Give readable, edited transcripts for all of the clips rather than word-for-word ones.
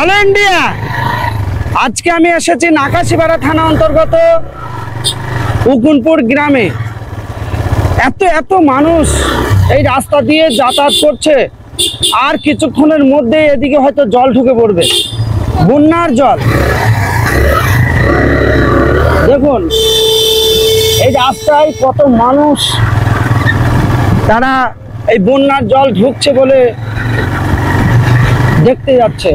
Hello India, আজকে আমি এসেছি নাকাশিপাড়া থানা অন্তর্গত উকুনপুর গ্রামে। এত মানুষ এই রাস্তা দিয়ে যাতায়াত করছে, আর কিছুক্ষণের মধ্যে এদিকে হয়তো জল ঢুকে পড়বে, বন্যার জল। দেখুন এই রাস্তায় কত মানুষ, তারা এই বন্যার জল ঢুকছে বলে দেখতে যাচ্ছে।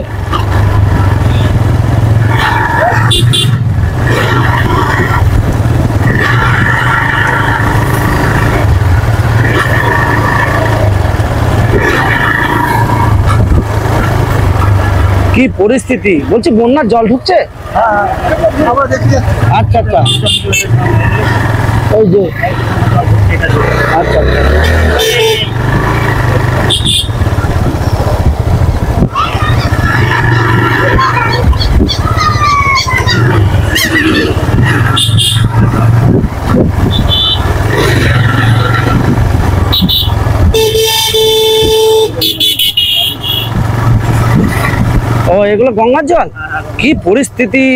কি পরিস্থিতি, বলছি বন্যার জল ঢুকছে। আচ্ছা আচ্ছা, ওই যে আচ্ছা ও, এগুলো গঙ্গার জল। কি পরিস্থিতি,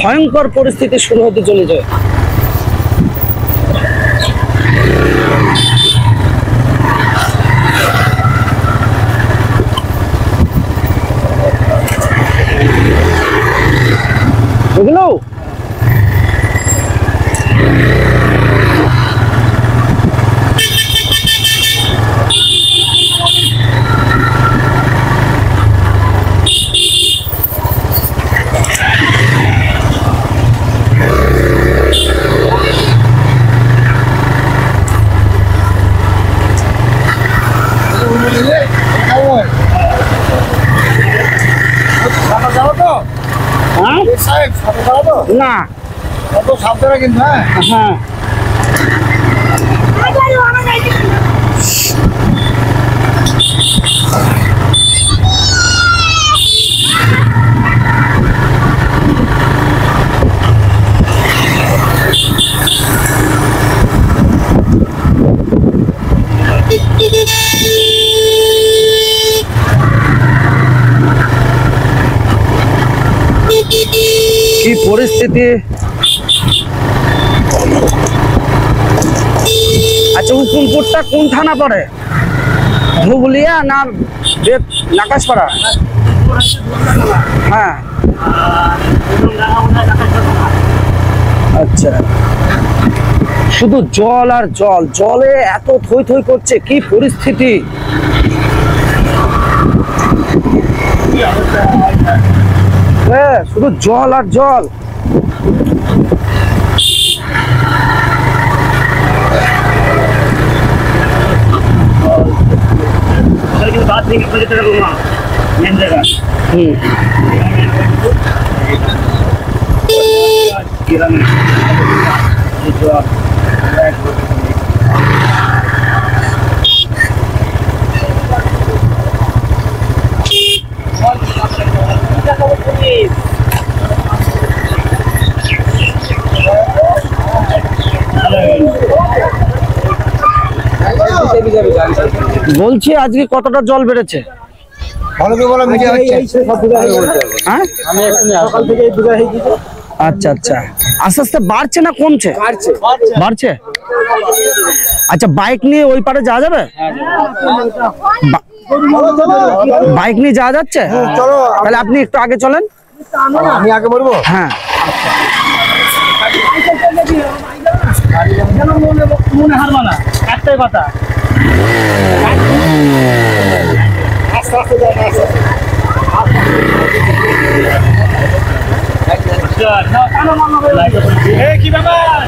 ভয়ঙ্কর পরিস্থিতি শুরু হতে চলেছে। এগুলো না, সাবধানে কিন্তু। হ্যাঁ, কি পরিস্থিতি। আচ্ছা, উকুনপুরটা কোন থানা পড়ে? ধুবুলিয়া না নাকাশপাড়া? হ্যাঁ, আচ্ছা। শুধু জল আর জল, জলে এত থই থই করছে, কি পরিস্থিতি। হ্যাঁ, শুধু জল আর জল। বলছি আজকে কতটা জল বেড়েছে? আচ্ছা আচ্ছা, আস্তে আস্তে বাড়ছে না কমছে? বাড়ছে। আচ্ছা, বাইক নিয়ে ওই পারে যাওয়া যাবে? বাইক নিয়ে যাওয়া যাচ্ছে? তাহলে আপনি একটু আগে চলেন। আমি আগে বলবো? হ্যাঁ, মনে হারবা না, একটাই কথা। কি ব্যাপার?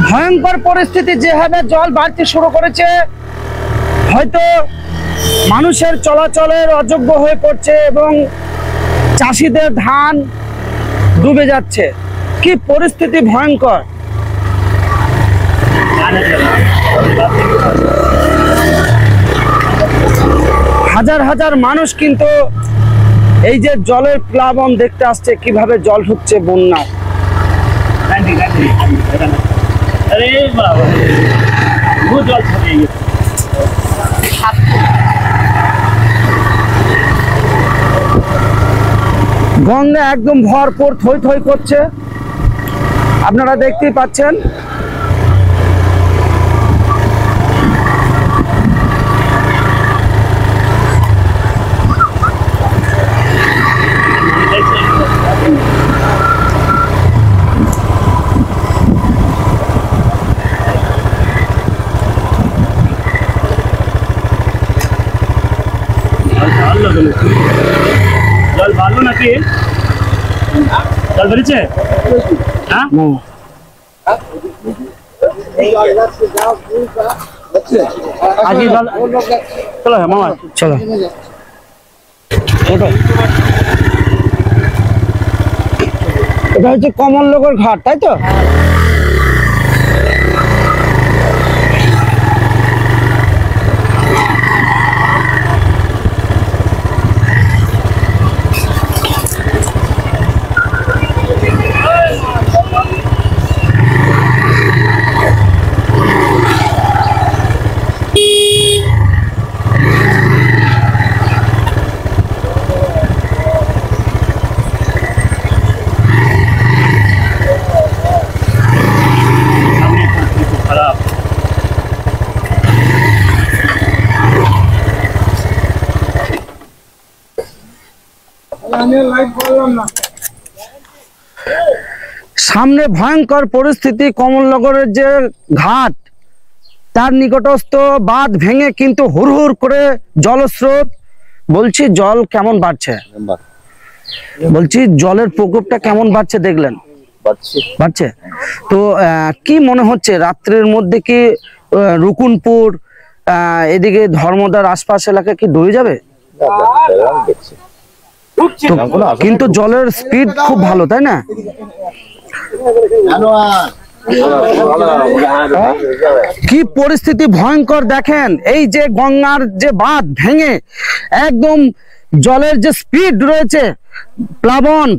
ভয়ঙ্কর পরিস্থিতি, যেভাবে জল বাড়তে শুরু করেছে, হয়তো মানুষের চলাচলের অযোগ্য হয়ে পড়ছে এবং চাষিদের ধান ডুবে যাচ্ছে। কি পরিস্থিতি ভয়ঙ্কর। হাজার হাজার মানুষ কিন্তু এই যে জলের প্লাবন দেখতে আসছে, কিভাবে জল ঢুকছে বন্যায়। গঙ্গা একদম ভরপুর থই থই করছে, আপনারা দেখতেই পাচ্ছেন। জল ভালো নাকি? জল বেড়েছে? হ্যাঁ, আজকে জল চলো মামা, চলো এটা হচ্ছে কমলনগর ঘাট, তাই তো? খারাপ। সামনে ভয়ঙ্কর পরিস্থিতি, কমলনগরের যে ঘাট তার নিকটস্থ বাঁধ ভেঙে কিন্তু হুড় করে জলস্রোত। বলছি জল কেমন বাড়ছে, বলছি জলের প্রকোপটা কেমন বাড়ছে দেখলেন? বাড়ছে তো কি মনে হচ্ছে রাত্রের মধ্যে কি রুকুনপুর এদিকে ধর্মদার আশপাশ এলাকা কি ডুবে যাবে? কিন্তু জলের স্পিড খুব ভালো, তাই না? কি পরিস্থিতি ভয়ঙ্কর দেখেন, এই যে গঙ্গার যে বাঁধ ভেঙে একদম জলের যে স্পিড রয়েছে, প্লাবন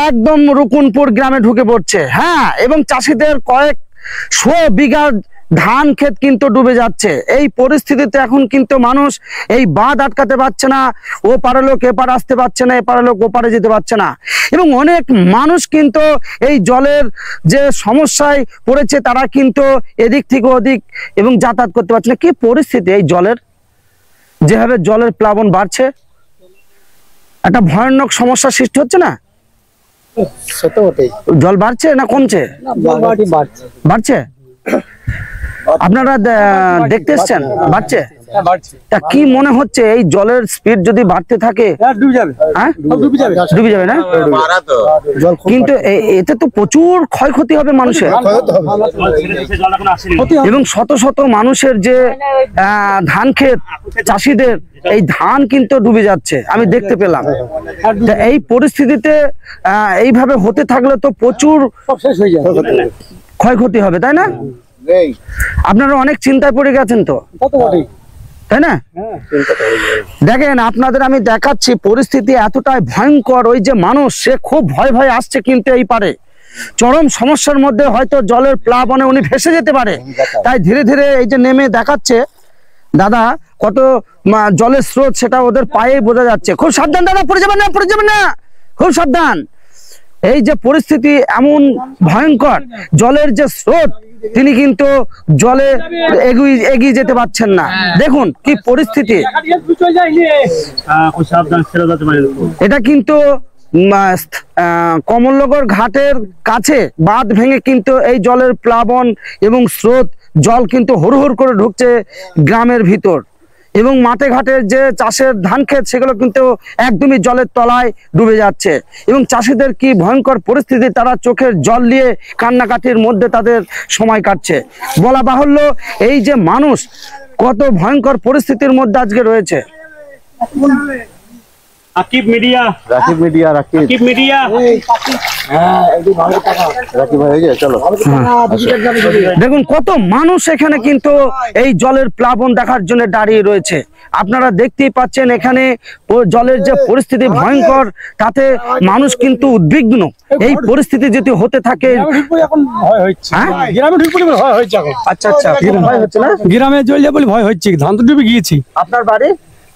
একদম রুকুনপুর গ্রামে ঢুকে পড়ছে। হ্যাঁ, এবং চাষিদের কয়েকশো বিঘা ধান ক্ষেত কিন্তু ডুবে যাচ্ছে। এই পরিস্থিতিতে এখন কিন্তু মানুষ এই বাঁধ আটকাতে পারছে না, ও পারে লোক এপার আসতে পারছে না, এপারে লোক ওপারে যেতে পারছে না, এবং অনেক মানুষ কিন্তু এই জলের যে সমস্যায় পড়েছে, তারা কিন্তু এদিক থেকে ওদিক এবং যাতায়াত করতে পারছে না। কি পরিস্থিতি এই জলের, যেভাবে জলের প্লাবন বাড়ছে, একটা ভয়ানক সমস্যার সৃষ্টি হচ্ছে না? জল বাড়ছে না কমছে? বাড়ছে। আপনারা দেখতে এসছেন বাড়ছে? তা কি মনে হচ্ছে এই জলের স্পিড যদি বাড়তে থাকে ডুবে যাবে না? কিন্তু এতে তো প্রচুর ক্ষয়ক্ষতি হবে মানুষের, এবং শত শত মানুষের যে ধান ক্ষেত, চাষিদের এই ধান কিন্তু ডুবে যাচ্ছে, আমি দেখতে পেলাম। এই পরিস্থিতিতে এইভাবে হতে থাকলে তো প্রচুর ক্ষয়ক্ষতি হবে, তাই না? আপনারা অনেক চিন্তায় পড়ে গেছেন তো, তাই না? দেখেন আপনাদের আমি দেখাচ্ছি, পরিস্থিতি এতটাই ভয়ঙ্কর, ওই যে মানুষ সে খুব ভয় ভয় আসছে, কিন্তু এই পারে চরম সমস্যার মধ্যে হয়তো জলের প্লাবনে উনি ভেসে যেতে পারে। তাই ধীরে ধীরে এই যে নেমে দেখাচ্ছে দাদা কত জলের স্রোত, সেটা ওদের পায়ে বোঝা যাচ্ছে। খুব সাবধান দাদা, পড়ে যাবেন না, পড়ে যাবেন না, খুব সাবধান। এই যে পরিস্থিতি এমন ভয়ঙ্কর, জলের যে স্রোত, তিনি কিন্তু জলে এগিয়ে যেতে পারছেন না। দেখুন কি পরিস্থিতি, এটা কিন্তু কমলনগর ঘাটের কাছে বাঁধ ভেঙে কিন্তু এই জলের প্লাবন এবং স্রোত, জল কিন্তু হুড় করে ঢুকছে গ্রামের ভিতর, এবং মাঠে ঘাটের যে চাষের ধান ক্ষেত সেগুলো কিন্তু একদমই জলের তলায় ডুবে যাচ্ছে। এবং চাষিদের কি ভয়ঙ্কর পরিস্থিতি, তারা চোখের জল নিয়ে কান্নাকাটির মধ্যে তাদের সময় কাটছে। বলা বাহুল্য এই যে মানুষ কত ভয়ঙ্কর পরিস্থিতির মধ্যে আজকে রয়েছে। Akib media, Rakib media, Akib media. Rakib ভাই হয়ে চলো। দেখুন কত মানুষ এখানে কিন্তু এই জলের প্লাবন দেখার জন্য দাঁড়িয়ে রয়েছে। আপনারা দেখতেই পাচ্ছেন এখানে জলের যে পরিস্থিতি ভয়ঙ্কর, তাতে মানুষ কিন্তু উদ্বিগ্ন। এই পরিস্থিতি যদি হতে থাকে, এখন ভয় হচ্ছে, হ্যাঁ? গ্রামে ঢুকলে ভয় হচ্ছে এখন। আচ্ছা আচ্ছা, ভয় হচ্ছে না? গ্রামে চলে যাবো ভয় হচ্ছে, ধান তো ডুবে গিয়েছি। আপনার বাড়ি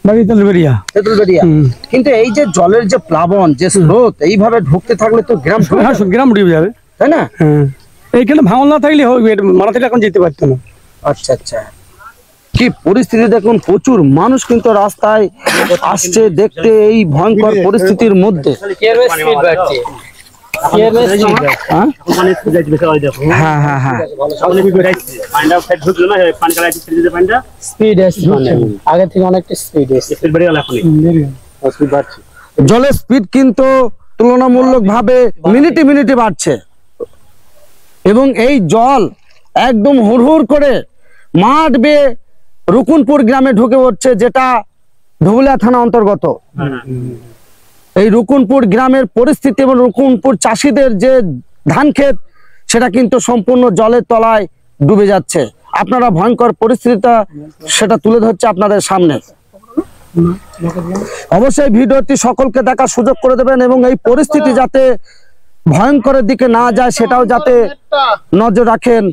বাড়ি তেলবেরিয়া। তেঁতুলবেড়িয়া। কিন্তু এই যে জলের যে প্লাবন, যে স্রোত এইভাবে ঢুকতে থাকলে তো গ্রাম ডুবে হ্যাঁ, যাবে, গ্রাম ডুবে যাবে। তাই না? হ্যাঁ, এইখানে ভাঙন না থাকলে হবে, মারা থেকে এখন যেতে পারতো না। আচ্ছা আচ্ছা, কি পরিস্থিতি দেখুন, প্রচুর মানুষ কিন্তু রাস্তায় আসছে দেখতে এই ভয়ঙ্কর পরিস্থিতির মধ্যে। হ্যাঁ? মানে স্পিড আছে বেশি, ওই দেখো হ্যাঁ হ্যাঁ হ্যাঁ, সামনে স্পিড আছে, পানিটা ফেট ঢুকলো না, পানি কালাইতে ছেড়ে দিতে পানিটা স্পিড আছে, আগে থেকে অনেকটা স্পিড আছে। স্পিড বেড়ে গেল এখনই। স্পিড বাড়ছে। জলের স্পিড কিন্তু তুলনামূলক ভাবে মিনিটে মিনিটে বাড়ছে এবং এই জল একদম হুড়হুড় করে মাঠ বেয়ে রুকুনপুর গ্রামে ঢুকে পড়ছে, যেটা ধুবুলিয়া থানা অন্তর্গত। এই রুকুনপুর গ্রামের পরিস্থিতি এবং রুকুনপুর চাষিদের যে ধান ক্ষেত, সেটা কিন্তু সম্পূর্ণ জলের তলায় ডুবে যাচ্ছে। আপনারা ভয়ঙ্কর পরিস্থিতিটা সেটা তুলে ধরছে আপনাদের সামনে। অবশ্যই ভিডিওটি সকলকে দেখার সুযোগ করে দেবেন এবং এই পরিস্থিতি যাতে ভয়ঙ্করের দিকে না যায় সেটাও যাতে নজর রাখেন।